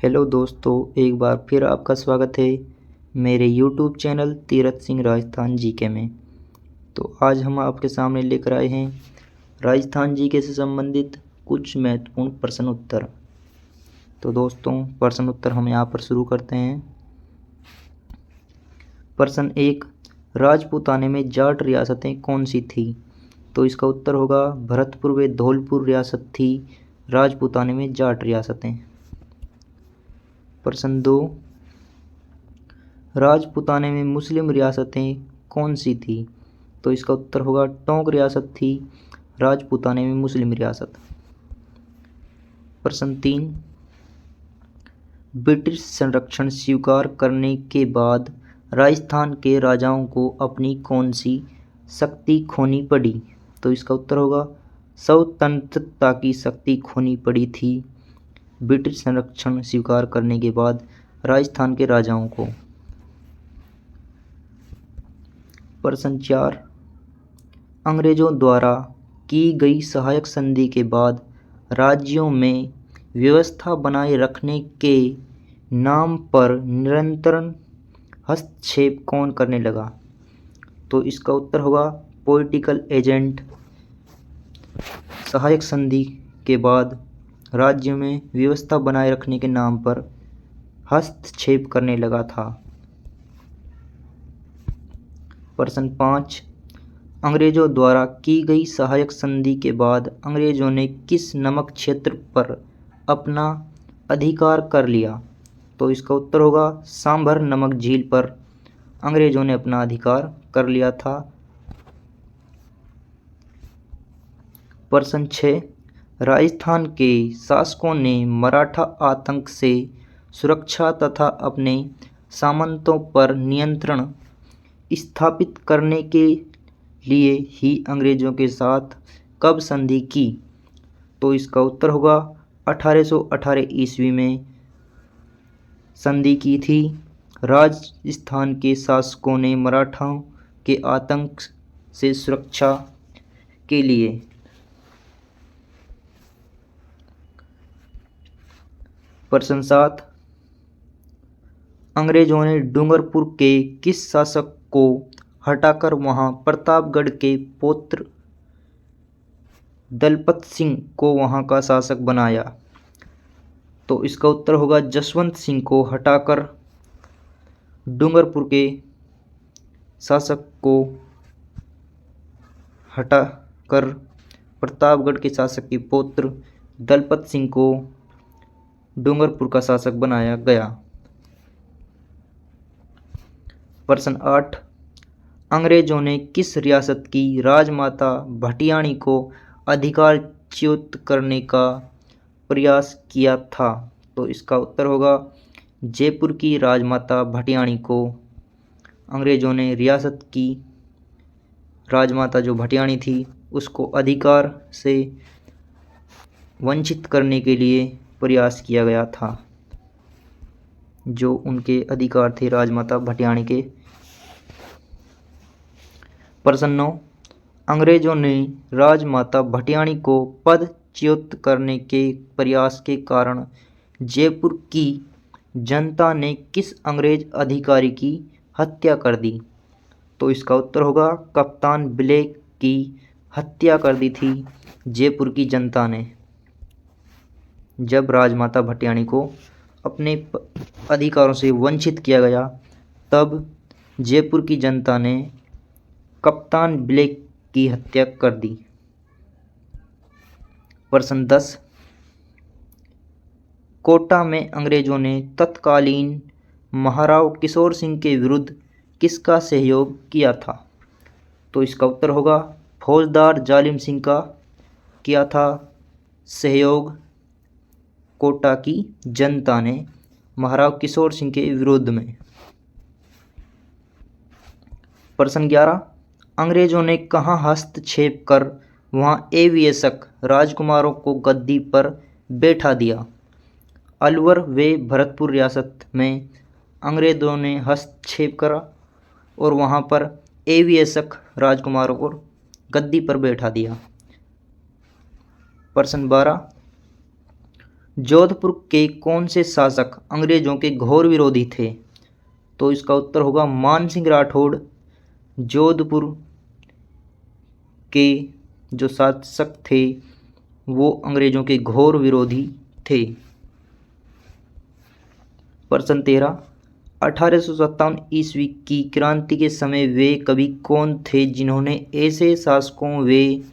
Hello दोस्तों, एक बार फिर आपका स्वागत है मेरे YouTube channel Tirath Singh Rajasthan GK में। तो आज हम आपके सामने लेकर आए हैं राजस्थान जीके से संबंधित कुछ महत्वपूर्ण प्रश्न उत्तर। तो दोस्तों, प्रश्न उत्तर हम यहाँ पर शुरू करते हैं। प्रश्न 1, राजपूताने में जाट रियासतें कौन सी थी? तो इसका उत्तर होगा भरतपुर व धौलपुर रियासत थी राजपूताने में जाट रियासतें। प्रश्न 2, राजपूताने में मुस्लिम रियासतें कौन सी थी? तो इसका उत्तर होगा टोंक रियासत थी राजपूताने में मुस्लिम रियासत। प्रश्न 3, ब्रिटिश संरक्षण स्वीकार करने के बाद राजस्थान के राजाओं को अपनी कौन सी शक्ति खोनी पड़ी? तो इसका उत्तर होगा स्वतंत्रता की शक्ति खोनी पड़ी थी ब्रिटिश संरक्षण स्वीकार करने के बाद राजस्थान के राजाओं को। प्रश्न 4, अंग्रेजों द्वारा की गई सहायक संधि के बाद राज्यों में व्यवस्था बनाए रखने के नाम पर निरंतर हस्तक्षेप कौन करने लगा? तो इसका उत्तर होगा पॉलिटिकल एजेंट। सहायक संधि के बाद राज्य में व्यवस्था बनाए रखने के नाम पर हस्तक्षेप करने लगा था। प्रश्न 5, अंग्रेजों द्वारा की गई सहायक संधि के बाद अंग्रेजों ने किस नमक क्षेत्र पर अपना अधिकार कर लिया? तो इसका उत्तर होगा सांभर नमक झील पर अंग्रेजों ने अपना अधिकार कर लिया था। प्रश्न 6, राजस्थान के शासकों ने मराठा आतंक से सुरक्षा तथा अपने सामंतों पर नियंत्रण स्थापित करने के लिए ही अंग्रेजों के साथ कब संधि की? तो इसका उत्तर होगा 1818 ईस्वी में संधि की थी। राजस्थान के शासकों ने मराठाओं के आतंक से सुरक्षा के लिए। प्रश्न 7, अंग्रेजों ने डूंगरपुर के किस शासक को हटाकर वहां प्रतापगढ़ के पौत्र दलपत सिंह को वहां का शासक बनाया? तो इसका उत्तर होगा जसवंत सिंह को हटाकर डूंगरपुर के शासक को हटाकर प्रतापगढ़ के शासक के पौत्र दलपत सिंह को डूंगरपुर का शासक बनाया गया। प्रश्न 8, अंग्रेजों ने किस रियासत की राजमाता भटियाणी को अधिकारच्युत करने का प्रयास किया था? तो इसका उत्तर होगा जयपुर की राजमाता भटियाणी को अंग्रेजों ने रियासत की राजमाता जो भटियाणी थी उसको अधिकार से वंचित करने के लिए प्रयास किया गया था, जो उनके अधिकार थे राजमाता भटियाणी के। प्रश्न 9, अंग्रेजों ने राजमाता भटियाणी को पदच्युत करने के प्रयास के कारण जयपुर की जनता ने किस अंग्रेज अधिकारी की हत्या कर दी? तो इसका उत्तर होगा कप्तान ब्लेक की हत्या कर दी थी जयपुर की जनता ने। जब राजमाता भटियाणी को अपने अधिकारों से वंचित किया गया तब जयपुर की जनता ने कप्तान ब्लेक की हत्या कर दी। प्रश्न 10, कोटा में अंग्रेजों ने तत्कालीन महाराव किशोर सिंह के विरुद्ध किसका सहयोग किया था? तो इसका उत्तर होगा फौजदार जालिम सिंह का किया था सहयोग कोटा की जनता ने महाराव किशोर सिंह के विरोध में। प्रश्न 11, अंग्रेजों ने कहां हस्तक्षेप कर वहां एवियसक राजकुमारों को गद्दी पर बैठा दिया? अलवर व भरतपुर रियासत में अंग्रेजों ने हस्तक्षेप करा और वहां पर एवियसक राजकुमारों को गद्दी पर बैठा दिया। प्रश्न 12, जोधपुर के कौन से शासक अंग्रेजों के घोर विरोधी थे? तो इसका उत्तर होगा मान सिंह राठौड़। जोधपुर के जो शासक थे वो अंग्रेजों के घोर विरोधी थे। प्रश्न 13, 1857 ईस्वी की क्रांति के समय वे कवि कौन थे जिन्होंने ऐसे शासकों व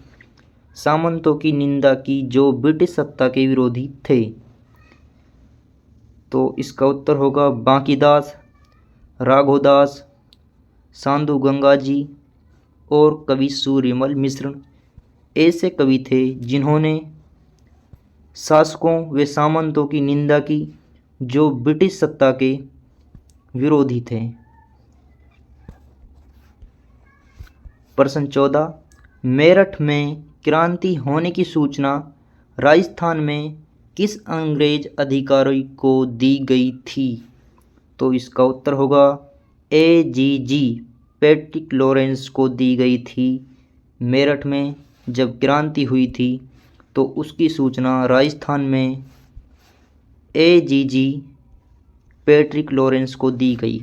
सामंतों की निंदा की जो ब्रिटिश सत्ता के विरोधी थे? तो इसका उत्तर होगा बांकीदास, राघोदास, साधु गंगाजी और कवि सूर्यमल मिश्र ऐसे कवि थे जिन्होंने शासकों व सामंतों की निंदा की जो ब्रिटिश सत्ता के विरोधी थे। प्रश्न 14, मेरठ में क्रांति होने की सूचना राजस्थान में किस अंग्रेज अधिकारी को दी गई थी? तो इसका उत्तर होगा AGG पैट्रिक लॉरेंस को दी गई थी। मेरठ में जब क्रांति हुई थी तो उसकी सूचना राजस्थान में AGG पैट्रिक लॉरेंस को दी गई।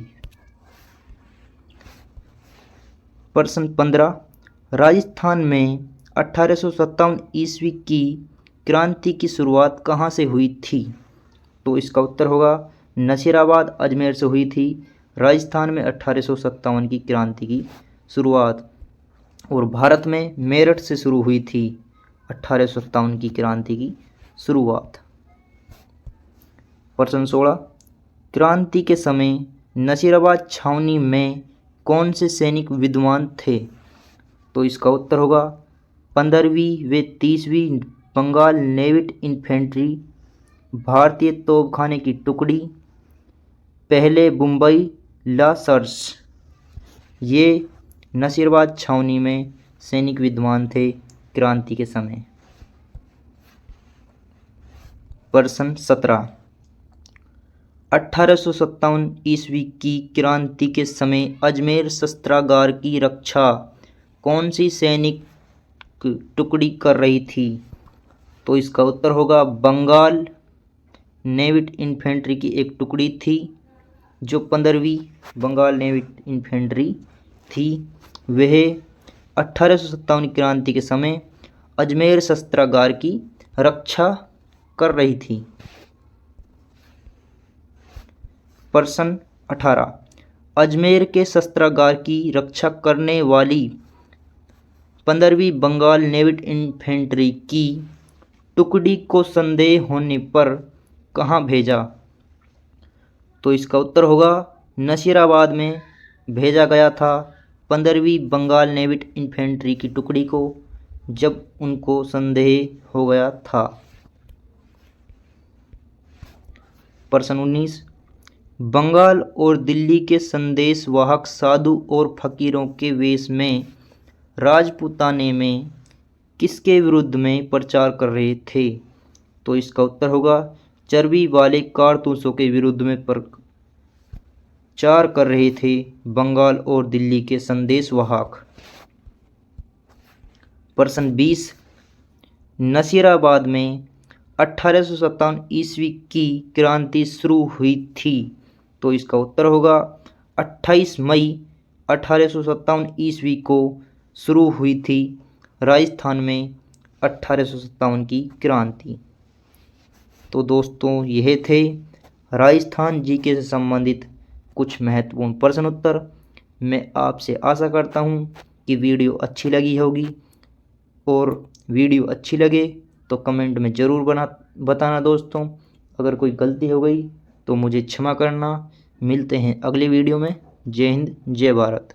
प्रश्न 15, राजस्थान में 1857 ईस्वी की क्रांति की शुरुआत कहाँ से हुई थी? तो इसका उत्तर होगा नसीराबाद, अजमेर से हुई थी राजस्थान में 1857 की क्रांति की शुरुआत। और भारत में मेरठ से शुरू हुई थी 1857 की क्रांति की शुरुआत। प्रश्न 16, क्रांति के समय नसीराबाद छावनी में कौन से सैनिक विद्वान थे? तो इसका उत्तर होगा 15वीं व 30वीं बंगाल नेविट इन्फेंट्री, भारतीय तोपखाने की टुकड़ी, पहले मुंबई लांसर्स। ये नसीराबाद छावनी में सैनिक विद्वान थे क्रांति के समय। प्रश्न 17, 1857 ईस्वी की क्रांति के समय अजमेर शस्त्रागार की रक्षा कौन सी सैनिक टुकड़ी कर रही थी? तो इसका उत्तर होगा बंगाल नेविट इन्फेंट्री की एक टुकड़ी थी जो 15वीं बंगाल नेविट इन्फेंट्री थी। वह 1857 क्रांति के समय अजमेर शस्त्रागार की रक्षा कर रही थी। प्रश्न 18, अजमेर के शस्त्रागार की रक्षा करने वाली 15वीं बंगाल नेविट इन्फेंट्री की टुकड़ी को संदेह होने पर कहाँ भेजा? तो इसका उत्तर होगा नसीराबाद में भेजा गया था 15वीं बंगाल नेविट इन्फेंट्री की टुकड़ी को जब उनको संदेह हो गया था। प्रश्न 19, बंगाल और दिल्ली के संदेशवाहक साधु और फकीरों के वेश में राजपूताने में किसके विरुद्ध में प्रचार कर रहे थे? तो इसका उत्तर होगा चर्बी वाले कारतूसों के विरुद्ध में प्रचार कर रहे थे बंगाल और दिल्ली के संदेशवाहक। प्रश्न 20, नसीराबाद में 1857 ईस्वी की क्रांति शुरू हुई थी। तो इसका उत्तर होगा 28 मई 1857 ईस्वी को शुरू हुई थी राजस्थान में 1857 की क्रांति। तो दोस्तों यह थे राजस्थान जीके से संबंधित कुछ महत्वपूर्ण प्रश्न उत्तर। मैं आपसे आशा करता हूँ कि वीडियो अच्छी लगी होगी, और वीडियो अच्छी लगे तो कमेंट में ज़रूर बताना दोस्तों। अगर कोई गलती हो गई तो मुझे क्षमा करना। मिलते हैं अगली वीडियो में। जय हिंद, जय भारत।